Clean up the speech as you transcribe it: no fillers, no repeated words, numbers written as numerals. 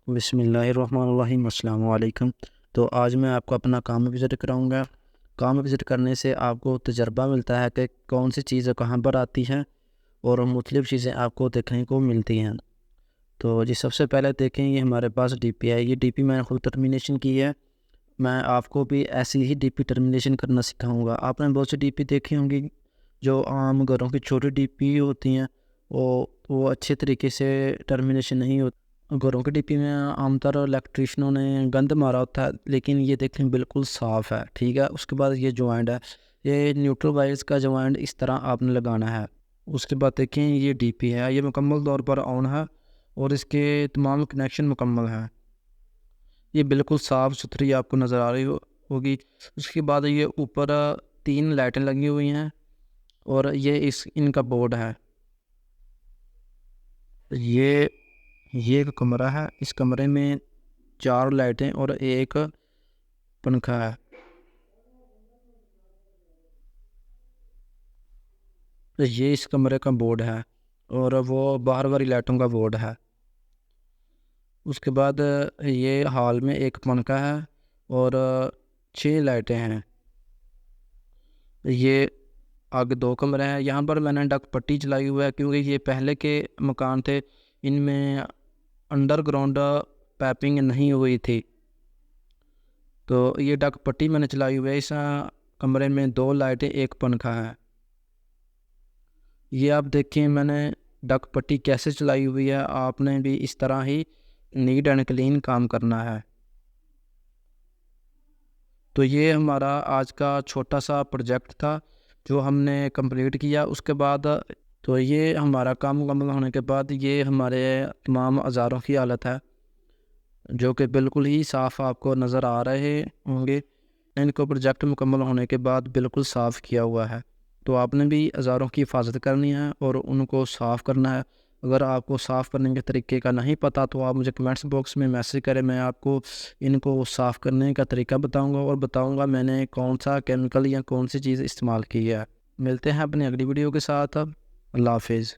بسم اللہ الرحمن الرحیم، السلام علیکم۔ تو آج میں آپ کو اپنا کام وزٹ کراؤں گا۔ کام وزٹ کرنے سے آپ کو تجربہ ملتا ہے کہ کون سی چیزیں کہاں پر آتی ہیں اور مختلف چیزیں آپ کو دیکھنے کو ملتی ہیں۔ تو جی سب سے پہلے دیکھیں، یہ ہمارے پاس ڈی پی ہے۔ یہ ڈی پی میں نے خود ٹرمینیشن کی ہے۔ میں آپ کو بھی ایسی ہی ڈی پی ٹرمینیشن کرنا سکھاؤں گا۔ آپ نے بہت سی ڈی پی دیکھی ہوں گی جو عام گھروں کی چھوٹی ڈی پی ہوتی ہیں، وہ اچھے طریقے سے ٹرمینیشن نہیں ہوتی۔ گھروں کی ڈی پی میں عام طور الیکٹریشنوں نے گند مارا ہوتا ہے، لیکن یہ دیکھیں بالکل صاف ہے، ٹھیک ہے۔ اس کے بعد یہ جوائنٹ ہے، یہ نیوٹرل وائرس کا جوائنٹ اس طرح آپ نے لگانا ہے۔ اس کے بعد دیکھیں یہ ڈی پی ہے، یہ مکمل طور پر آن ہے اور اس کے تمام کنیکشن مکمل ہیں۔ یہ بالکل صاف ستھری آپ کو نظر آ رہی ہوگی۔ اس کے بعد یہ اوپر 3 لائٹیں لگی ہوئی ہیں اور یہ ان کا بورڈ ہے۔ یہ ایک کمرہ ہے، اس کمرے میں 4 لائٹیں اور ایک پنکھا ہے۔ یہ اس کمرے کا بورڈ ہے اور وہ باہر والی لائٹوں کا بورڈ ہے۔ اس کے بعد یہ ہال میں ایک پنکھا ہے اور 6 لائٹیں ہیں۔ یہ آگے 2 کمرے ہیں۔ یہاں پر میں نے ڈک پٹی چلائی ہوا ہے کیونکہ یہ پہلے کے مکان تھے، ان میں انڈر گراؤنڈ پائپنگ نہیں ہوئی تھی، تو یہ ڈک پٹی میں نے چلائی ہوئی ہے۔ اس کمرے میں 2 لائٹیں ایک پنکھا ہے۔ یہ آپ دیکھیں میں نے ڈک پٹی کیسے چلائی ہوئی ہے، آپ نے بھی اس طرح ہی نیٹ اینڈ کلین کام کرنا ہے۔ تو یہ ہمارا آج کا چھوٹا سا پروجیکٹ تھا جو ہم نے کمپلیٹ کیا۔ اس کے بعد تو یہ ہمارا کام مکمل ہونے کے بعد یہ ہمارے تمام اوزاروں کی حالت ہے جو کہ بالکل ہی صاف آپ کو نظر آ رہے ہوں گے۔ ان کو پروجیکٹ مکمل ہونے کے بعد بالکل صاف کیا ہوا ہے۔ تو آپ نے بھی اوزاروں کی حفاظت کرنی ہے اور ان کو صاف کرنا ہے۔ اگر آپ کو صاف کرنے کے طریقے کا نہیں پتہ تو آپ مجھے کمنٹس باکس میں میسج کریں، میں آپ کو ان کو صاف کرنے کا طریقہ بتاؤں گا اور بتاؤں گا میں نے کون سا کیمیکل یا کون سی چیز استعمال کی ہے۔ ملتے ہیں اپنی اگلی ویڈیو کے ساتھ۔ اللہ حافظ۔